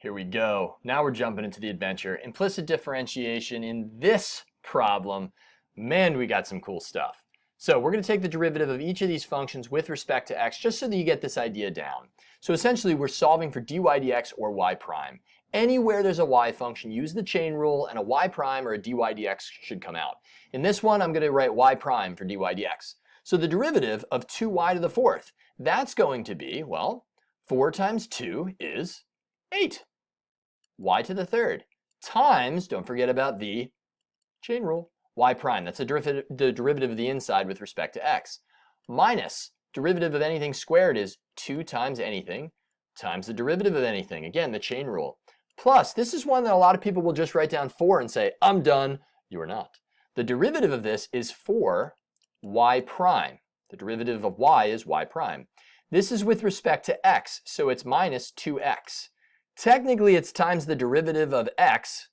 Here we go. Now we're jumping into the adventure. Implicit differentiation in this problem. Man, we got some cool stuff. So we're going to take the derivative of each of these functions with respect to x just so that you get this idea down. So essentially we're solving for dy dx or y prime. Anywhere there's a y function, use the chain rule and a y prime or a dy dx should come out. In this one, I'm going to write y prime for dy dx. So the derivative of 2y to the fourth, that's going to be, well, 4 times 2 is 8. Y to the third times, don't forget about the chain rule, y prime. That's the derivative of the inside with respect to x. Minus derivative of anything squared is 2 times anything times the derivative of anything. Again, the chain rule. Plus, this is one that a lot of people will just write down 4 and say, I'm done. You are not. The derivative of this is 4y prime. The derivative of y is y prime. This is with respect to x, so it's minus 2x. Technically, it's times the derivative of x,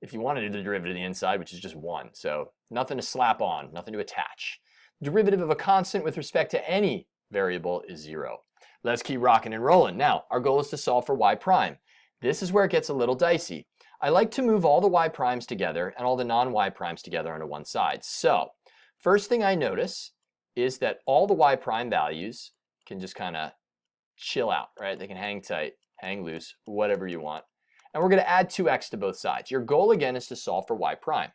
if you want to do the derivative of the inside, which is just 1. So nothing to slap on, nothing to attach. Derivative of a constant with respect to any variable is 0. Let's keep rocking and rolling. Now, our goal is to solve for y prime. This is where it gets a little dicey. I like to move all the y primes together and all the non-y primes together onto one side. So first thing I notice is that all the y prime values can just kind of chill out, right? They can hang tight, hang loose, whatever you want. And we're going to add 2x to both sides. Your goal again is to solve for y prime.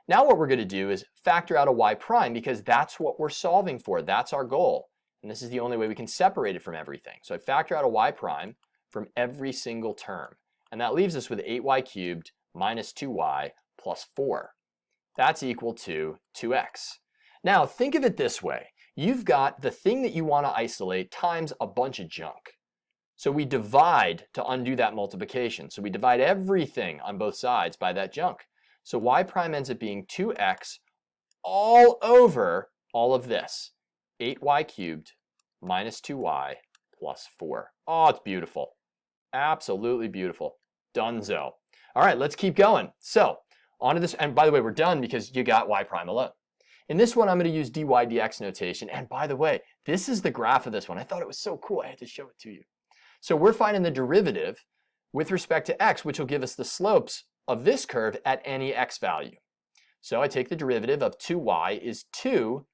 Now what we're going to do is factor out a y prime because that's what we're solving for. That's our goal. And this is the only way we can separate it from everything. So I factor out a y prime from every single term. And that leaves us with 8y cubed minus 2y plus 4. That's equal to 2x. Now think of it this way. You've got the thing that you want to isolate times a bunch of junk. So we divide to undo that multiplication. So we divide everything on both sides by that junk. So y prime ends up being 2x all over all of this. 8y cubed minus 2y plus 4. Oh, it's beautiful. Absolutely beautiful. Donezo. All right, let's keep going. So on to this, and by the way, we're done because you got y prime alone. In this one, I'm going to use dy dx notation. And by the way, this is the graph of this one. I thought it was so cool. I had to show it to you. So we're finding the derivative with respect to x, which will give us the slopes of this curve at any x value. So I take the derivative of 2y is 2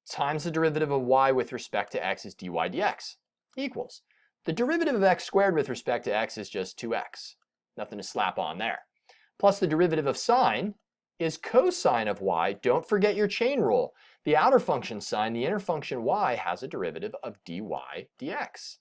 times the derivative of y with respect to x is dy dx equals. The derivative of x squared with respect to x is just 2x. Nothing to slap on there. Plus the derivative of sine is cosine of y. Don't forget your chain rule. The outer function sine, the inner function y has a derivative of dy dx.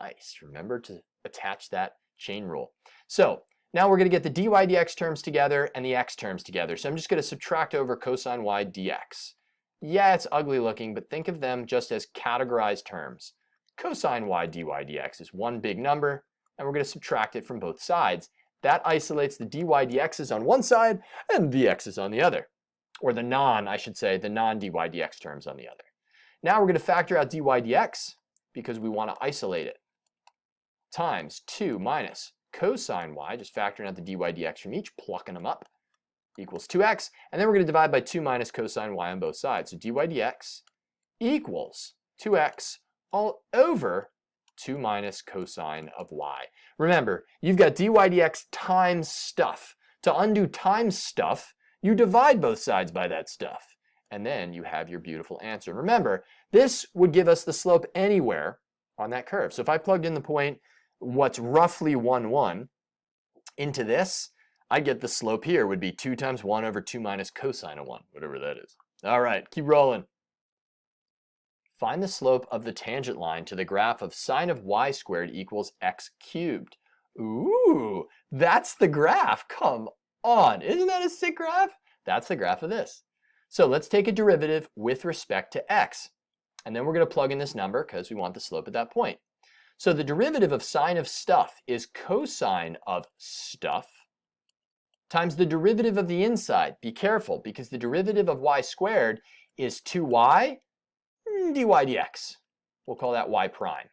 Nice. Remember to attach that chain rule. So now we're going to get the dy dx terms together and the x terms together. So I'm just going to subtract over cosine y dx. Yeah, it's ugly looking, but think of them just as categorized terms. Cosine y dy dx is one big number, and we're going to subtract it from both sides. That isolates the dy dx's on one side and the x's on the other. Or the non-dy dx terms on the other. Now we're going to factor out dy dx because we want to isolate it. Times 2 minus cosine y, just factoring out the dy dx from each, plucking them up, equals 2x. And then we're going to divide by 2 minus cosine y on both sides. So dy dx equals 2x all over 2 minus cosine of y. Remember, you've got dy dx times stuff. To undo times stuff, you divide both sides by that stuff. And then you have your beautiful answer. Remember, this would give us the slope anywhere on that curve. So if I plugged in the point, what's roughly 1, 1, into this, I'd get the slope here would be 2 times 1 over 2 minus cosine of 1, whatever that is. All right, keep rolling. Find the slope of the tangent line to the graph of sine of y squared equals x cubed. Ooh, that's the graph. Come on. Isn't that a sick graph? That's the graph of this. So let's take a derivative with respect to x. And then we're going to plug in this number because we want the slope at that point. So the derivative of sine of stuff is cosine of stuff times the derivative of the inside. Be careful because the derivative of y squared is 2y dy dx. We'll call that y prime.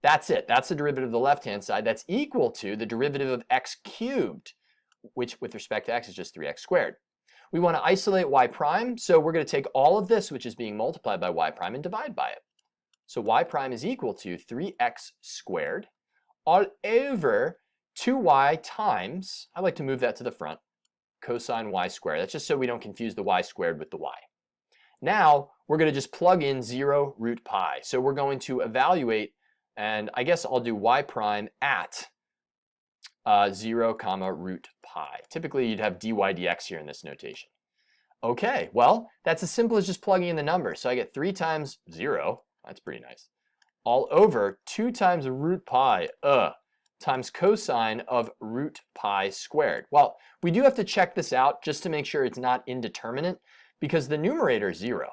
That's it. That's the derivative of the left-hand side. That's equal to the derivative of x cubed, which with respect to x is just 3x squared. We want to isolate y prime, so we're going to take all of this, which is being multiplied by y prime, and divide by it. So y prime is equal to 3x squared all over 2y times, I like to move that to the front, cosine y squared. That's just so we don't confuse the y squared with the y. Now, we're going to just plug in 0 root pi. So we're going to evaluate, and I guess I'll do y prime at 0 comma root pi. Typically, you'd have dy dx here in this notation. Okay, well, that's as simple as just plugging in the number. So I get 3 times 0, that's pretty nice, all over 2 times root pi, times cosine of root pi squared. Well, we do have to check this out just to make sure it's not indeterminate, because the numerator is 0,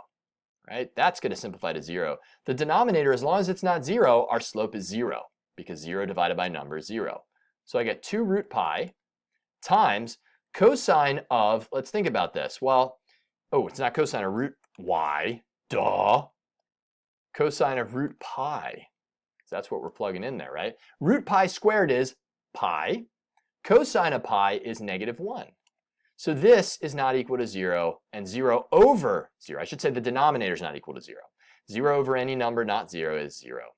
right? That's going to simplify to 0. The denominator, as long as it's not 0, our slope is 0, because 0 divided by number is 0. So I get 2 root pi times cosine of, let's think about this. Well, oh, it's not cosine of root y, duh. Cosine of root pi. That's what we're plugging in there, right? Root pi squared is pi. Cosine of pi is -1. So this is not equal to 0, and 0 over 0, I should say the denominator is not equal to 0. 0 over any number not 0 is 0.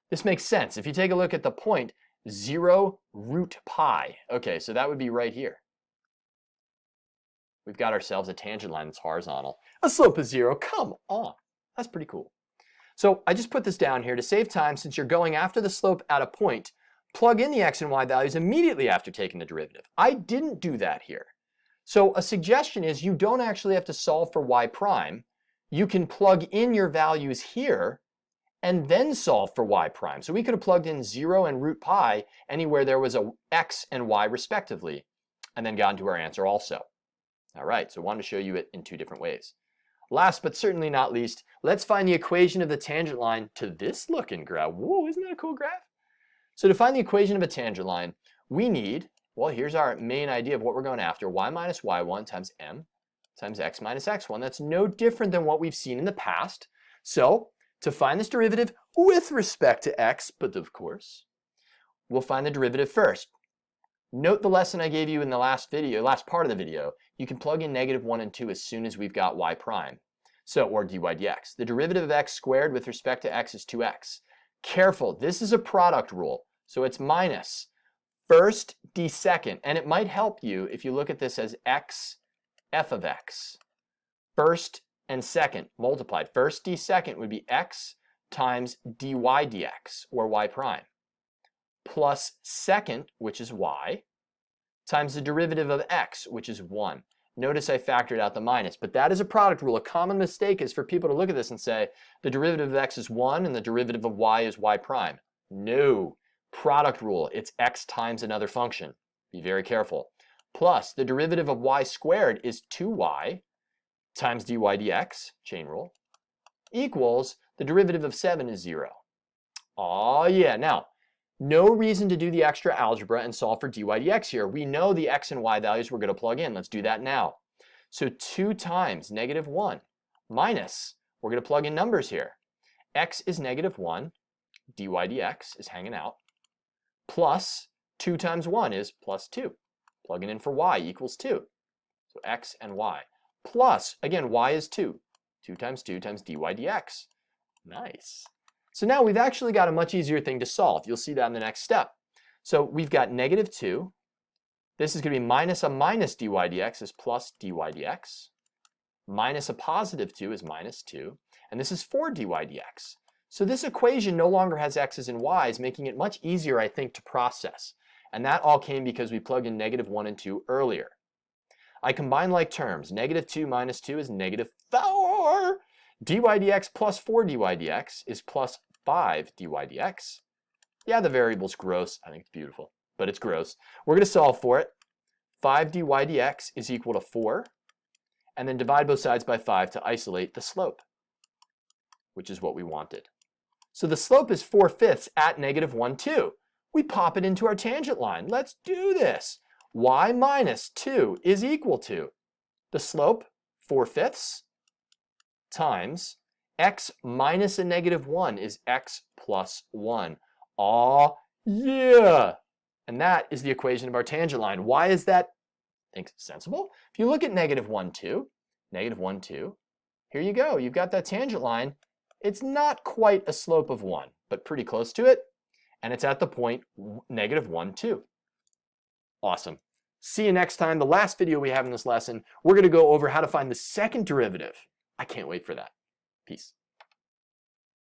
This makes sense. If you take a look at the point, 0 root pi. Okay, so that would be right here. We've got ourselves a tangent line that's horizontal. A slope of 0, come on. That's pretty cool. So I just put this down here to save time. Since you're going after the slope at a point, plug in the x and y values immediately after taking the derivative. I didn't do that here. So a suggestion is you don't actually have to solve for y prime. You can plug in your values here and then solve for y prime. So we could have plugged in 0 and root pi anywhere there was a x and y respectively, and then gotten to our answer also. All right, so I wanted to show you it in 2 different ways. Last but certainly not least, let's find the equation of the tangent line to this looking graph. Whoa, isn't that a cool graph? So to find the equation of a tangent line, we need, well, here's our main idea of what we're going after. Y minus y1 times m times x minus x1. That's no different than what we've seen in the past. So to find this derivative with respect to x, but of course, we'll find the derivative first. Note the lesson I gave you in the last part of the video. You can plug in -1 and 2 as soon as we've got y prime. So, or dy dx. The derivative of x squared with respect to x is 2x. Careful, this is a product rule. So it's minus first d second. And it might help you if you look at this as x f of x. First and second multiplied. First d second would be x times dy dx, or y prime, plus second, which is y, times the derivative of x, which is 1. Notice I factored out the minus, but that is a product rule. A common mistake is for people to look at this and say, the derivative of x is 1 and the derivative of y is y prime. No, product rule, it's x times another function. Be very careful. Plus, the derivative of y squared is 2y times dy dx, chain rule, equals the derivative of 7 is 0. Oh yeah, now, no reason to do the extra algebra and solve for dy dx here. We know the x and y values we're going to plug in. Let's do that now. So 2 times -1 minus, we're going to plug in numbers here. X is -1, dy dx is hanging out, plus 2 times 1 is plus 2. Plugging in for y equals 2. So x and y. Plus, again, y is 2. 2 times dy dx. Nice. So now we've actually got a much easier thing to solve. You'll see that in the next step. So we've got -2. This is going to be minus a minus dy dx is plus dy dx. Minus a positive 2 is minus 2. And this is 4 dy dx. So this equation no longer has x's and y's, making it much easier, I think, to process. And that all came because we plugged in -1 and 2 earlier. I combine like terms. -2 minus 2 is -4. dy dx plus 4 dy dx is plus 5 dy dx. Yeah, the variable's gross. I think it's beautiful, but it's gross. We're going to solve for it. 5 dy dx is equal to 4. And then divide both sides by 5 to isolate the slope, which is what we wanted. So the slope is 4/5 at -1, 2. We pop it into our tangent line. Let's do this. Y minus 2 is equal to the slope, 4/5, times x minus a -1 is x plus 1. Aw, yeah! And that is the equation of our tangent line. Why is that? Think sensible? If you look at -1, 2, -1, 2, here you go. You've got that tangent line. It's not quite a slope of 1, but pretty close to it. and it's at the point -1, 2. Awesome. See you next time. The last video we have in this lesson, we're going to go over how to find the second derivative. I can't wait for that. Peace.